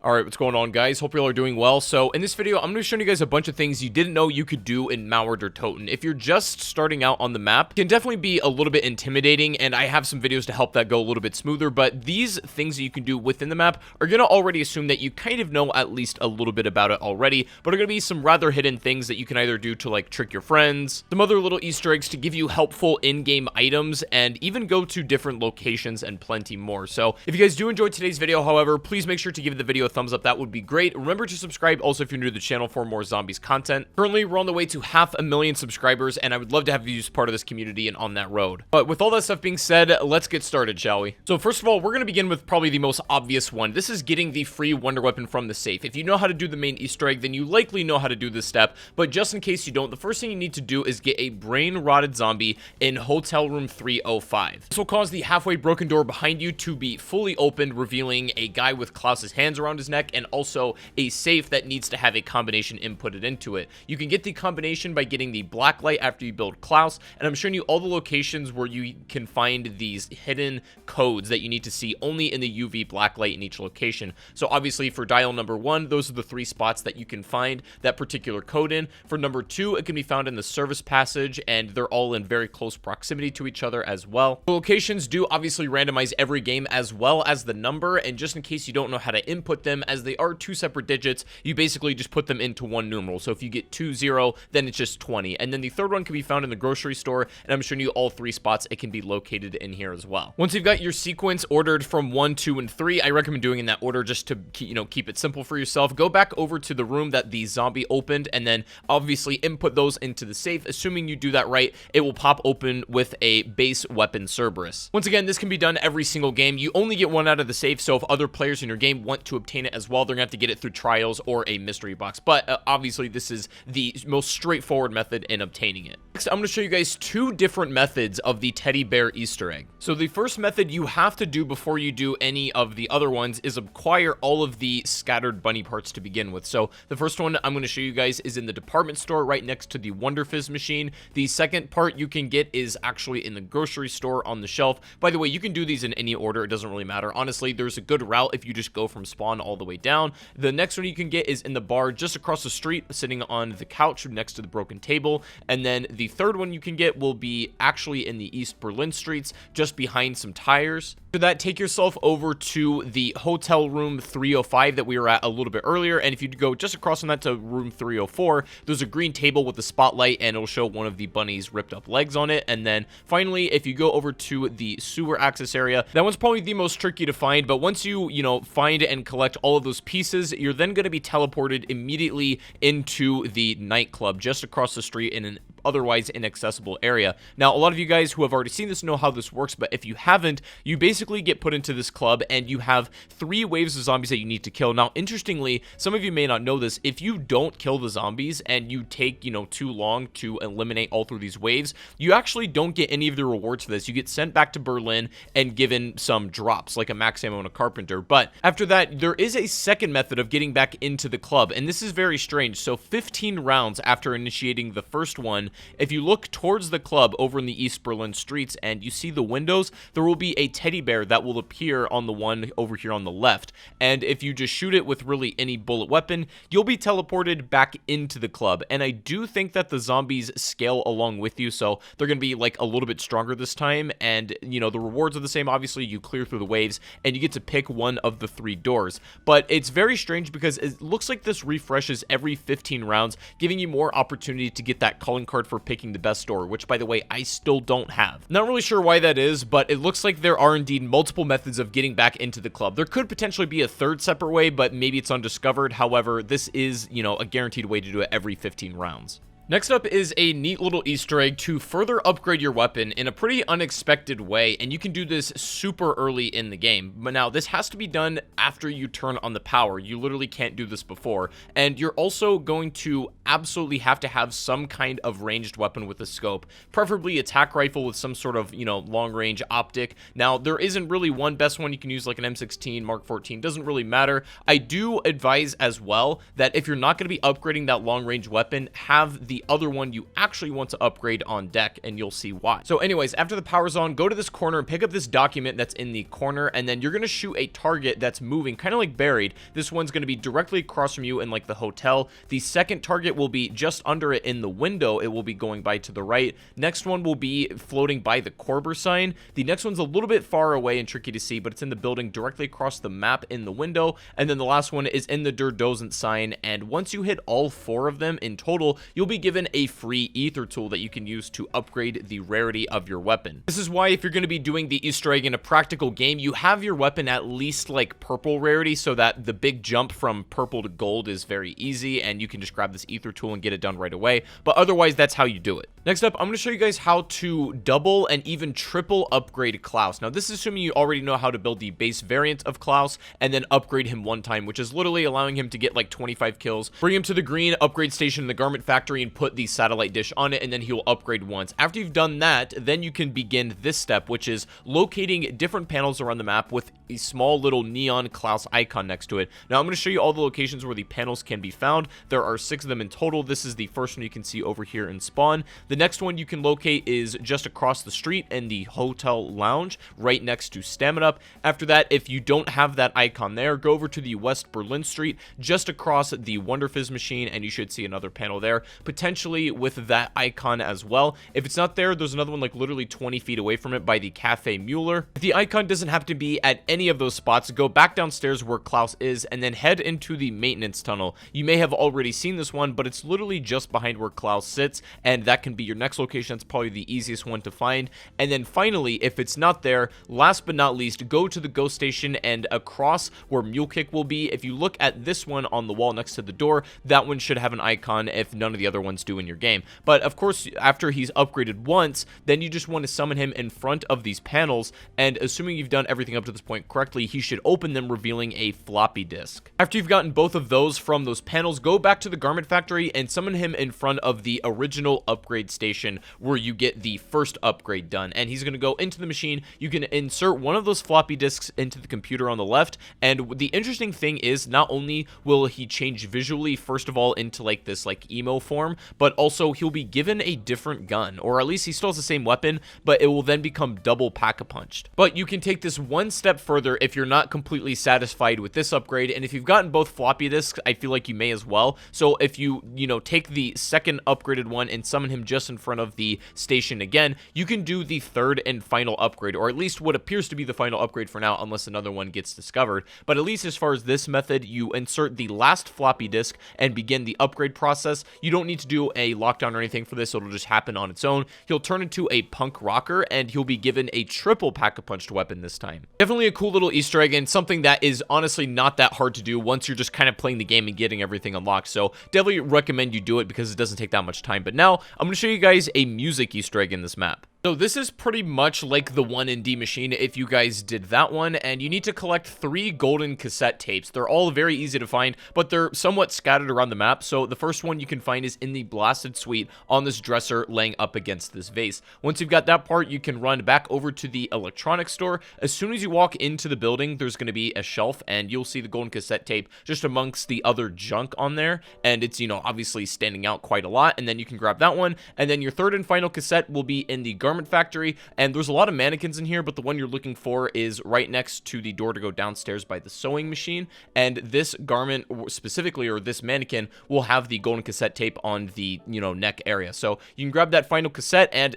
Alright, what's going on, guys? Hope you all are doing well. So in this video, I'm going to be showing you guys a bunch of things you didn't know you could do in Mauer Der Toten. If you're just starting out on the map, it can definitely be a little bit intimidating, and I have some videos to help that go a little bit smoother, but these things that you can do within the map are going to already assume that you kind of know at least a little bit about it already, but are going to be some rather hidden things that you can either do to like trick your friends, some other little Easter eggs to give you helpful in-game items, and even go to different locations and plenty more. So if you guys do enjoy today's video, however, please make sure to give the video a thumbs up. That would be great. Remember to subscribe also if you're new to the channel for more zombies content. Currently, we're on the way to 500,000 subscribers, and I would love to have you as part of this community and on that road. But with all that stuff being said, let's get started, shall we? So first of all, we're going to begin with probably the most obvious one. This is getting the free wonder weapon from the safe. If you know how to do the main Easter egg, then you likely know how to do this step, but just in case you don't, the first thing you need to do is get a brain-rotted zombie in hotel room 305. This will cause the halfway broken door behind you to be fully opened, revealing a guy with Klaus's hands around his neck and also a safe that needs to have a combination inputted into it. You can get the combination by getting the black light after you build Klaus, and I'm showing you all the locations where you can find these hidden codes that you need to see only in the UV black light in each location. So obviously for dial number 1, those are the 3 spots that you can find that particular code in. For number 2, it can be found in the service passage, and they're all in very close proximity to each other as well. The locations do obviously randomize every game as well as the number, and just in case you don't know how to input them, as they are 2 separate digits, you basically just put them into one numeral. So if you get 20, then it's just 20. And then the third one can be found in the grocery store, and I'm showing you all 3 spots it can be located in here as well. Once you've got your sequence ordered from 1, 2, and 3, I recommend doing in that order just to keep it simple for yourself. Go back over to the room that the zombie opened, and then obviously input those into the safe. Assuming you do that right, it will pop open with a base weapon Cerberus. Once again, this can be done every single game. You only get one out of the safe, so if other players in your game want to obtain it as well, they're gonna have to get it through trials or a mystery box, but obviously this is the most straightforward method in obtaining it. Next, I'm going to show you guys 2 different methods of the teddy bear Easter egg. So the first method you have to do before you do any of the other ones is acquire all of the scattered bunny parts to begin with. So the first one I'm going to show you guys is in the department store right next to the Wonder Fizz machine. The second part you can get is actually in the grocery store on the shelf. By the way, you can do these in any order, it doesn't really matter. Honestly, there's a good route if you just go from spawn all the way down. The next one you can get is in the bar just across the street, sitting on the couch next to the broken table. And then the third one you can get will be actually in the East Berlin streets, just behind some tires. After that, take yourself over to the hotel room 305 that we were at a little bit earlier, and if you go just across from that to room 304, there's a green table with a spotlight, and it'll show one of the bunny's ripped up legs on it. And then finally, if you go over to the sewer access area, that one's probably the most tricky to find, but once you find and collect all of those pieces, you're then going to be teleported immediately into the nightclub just across the street in an otherwise inaccessible area. Now, a lot of you guys who have already seen this know how this works, but if you haven't, you basically get put into this club and you have 3 waves of zombies that you need to kill. Now, interestingly, some of you may not know this, if you don't kill the zombies and you take, too long to eliminate all through these waves, you actually don't get any of the rewards for this. You get sent back to Berlin and given some drops, like a max ammo and a carpenter. But after that, there is a second method of getting back into the club, and this is very strange. So 15 rounds after initiating the first one, if you look towards the club over in the East Berlin streets and you see the windows, there will be a teddy bear that will appear on the one over here on the left. And if you just shoot it with really any bullet weapon, you'll be teleported back into the club. And I do think that the zombies scale along with you, so they're going to be like a little bit stronger this time. And, the rewards are the same. Obviously, you clear through the waves and you get to pick one of the 3 doors. But it's very strange because it looks like this refreshes every 15 rounds, giving you more opportunity to get that calling card for picking the best door, which, by the way, I still don't have. Not really sure why that is, but it looks like there are indeed multiple methods of getting back into the club. There could potentially be a third separate way, but maybe it's undiscovered. However, this is, a guaranteed way to do it every 15 rounds. Next up is a neat little Easter egg to further upgrade your weapon in a pretty unexpected way, and you can do this super early in the game. But now, this has to be done after you turn on the power. You literally can't do this before, and you're also going to absolutely have to have some kind of ranged weapon with a scope, preferably attack rifle with some sort of, long-range optic. Now, there isn't really one best one. You can use like an M16, Mark 14, doesn't really matter. I do advise as well that if you're not going to be upgrading that long-range weapon, have the the other one you actually want to upgrade on deck, and you'll see why. So anyways, after the power's on, go to this corner and pick up this document that's in the corner, and then you're going to shoot a target that's moving, kind of like buried. This one's going to be directly across from you in like the hotel. The second target will be just under it in the window. It will be going by to the right. Next one will be floating by the Korber sign. The next one's a little bit far away and tricky to see, but it's in the building directly across the map in the window. And then the last one is in the Der Toten sign. And once you hit all 4 of them in total, you'll be given a free ether tool that you can use to upgrade the rarity of your weapon. This is why if you're going to be doing the Easter egg in a practical game, you have your weapon at least like purple rarity, so that the big jump from purple to gold is very easy, and you can just grab this ether tool and get it done right away. But otherwise, that's how you do it. Next up, I'm going to show you guys how to double and even triple upgrade Klaus. Now, this is assuming you already know how to build the base variant of Klaus and then upgrade him one time, which is literally allowing him to get like 25 kills, bring him to the green upgrade station in the garment factory and put the satellite dish on it, and then he will upgrade once. After you've done that, then you can begin this step, which is locating different panels around the map with a small little neon Klaus icon next to it. Now, I'm going to show you all the locations where the panels can be found. There are 6 of them in total. This is the first one you can see over here in spawn. The next one you can locate is just across the street in the hotel lounge, right next to Stamina Up. After that, if you don't have that icon there, go over to the West Berlin Street, just across the Wonder Fizz machine, and you should see another panel there, potentially with that icon as well. If it's not there, there's another one like literally 20 feet away from it by the Cafe Mueller. If the icon doesn't have to be at any of those spots, go back downstairs where Klaus is, and then head into the maintenance tunnel. You may have already seen this one, but it's literally just behind where Klaus sits, and that can be your next location. That's probably the easiest one to find. And then finally, if it's not there, last but not least, go to the ghost station and across where Mule Kick will be. If you look at this one on the wall next to the door, that one should have an icon if none of the other ones do in your game. But of course, after he's upgraded once, then you just want to summon him in front of these panels, and assuming you've done everything up to this point correctly, he should open them, revealing a floppy disk. After you've gotten both of those from those panels, go back to the garment factory and summon him in front of the original upgrade station where you get the first upgrade done, and he's going to go into the machine. You can insert one of those floppy disks into the computer on the left, and the interesting thing is not only will he change visually first of all into like this like emo form, but also he'll be given a different gun, or at least he still has the same weapon, but it will then become double pack-a-punched. But you can take this one step further if you're not completely satisfied with this upgrade, and if you've gotten both floppy disks, I feel like you may as well. So if you take the second upgraded one and summon him just in front of the station again, you can do the third and final upgrade, or at least what appears to be the final upgrade for now, unless another one gets discovered. But at least as far as this method, you insert the last floppy disk and begin the upgrade process. You don't need to do a lockdown or anything for this, it'll just happen on its own. He'll turn into a punk rocker, and he'll be given a triple pack-a-punched weapon this time. Definitely a cool little Easter egg, and something that is honestly not that hard to do once you're just kind of playing the game and getting everything unlocked. So definitely recommend you do it because it doesn't take that much time. But now I'm going to show you guys a music Easter egg in this map. So this is pretty much like the one in D Machine if you guys did that one, and you need to collect 3 golden cassette tapes. They're all very easy to find, but they're somewhat scattered around the map. So the first one you can find is in the Blasted Suite on this dresser laying up against this vase. Once you've got that part, you can run back over to the electronics store. As soon as you walk into the building, there's going to be a shelf, and you'll see the golden cassette tape just amongst the other junk on there, and it's, obviously standing out quite a lot, and then you can grab that one, and then your third and final cassette will be in the garment factory, and there's a lot of mannequins in here, but the one you're looking for is right next to the door to go downstairs by the sewing machine. And this garment specifically, or this mannequin, will have the golden cassette tape on the neck area. So you can grab that final cassette, and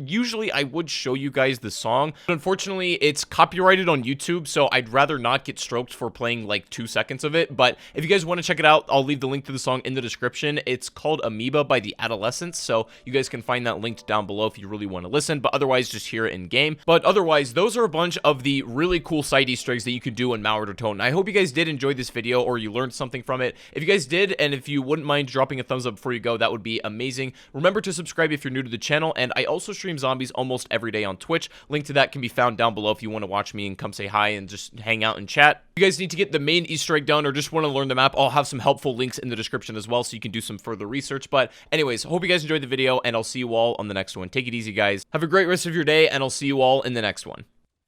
usually I would show you guys the song, but unfortunately it's copyrighted on YouTube, so I'd rather not get stroked for playing like 2 seconds of it. But if you guys want to check it out, I'll leave the link to the song in the description. It's called Amoeba by the Adolescents, so you guys can find that linked down below if you really want to listen, but otherwise just hear it in game. But otherwise, those are a bunch of the really cool side Easter eggs that you could do in Mauer Der Toten. I hope you guys did enjoy this video, or you learned something from it. If you guys did, and if you wouldn't mind dropping a thumbs up before you go, that would be amazing. Remember to subscribe if you're new to the channel, and I also stream zombies almost every day on Twitch. Link to that can be found down below if you want to watch me and come say hi and just hang out and chat. If you guys need to get the main Easter egg done or just want to learn the map, I'll have some helpful links in the description as well, so you can do some further research. But anyways, hope you guys enjoyed the video, and I'll see you all on the next one. Take it easy, guys. Have a great rest of your day, and I'll see you all in the next one.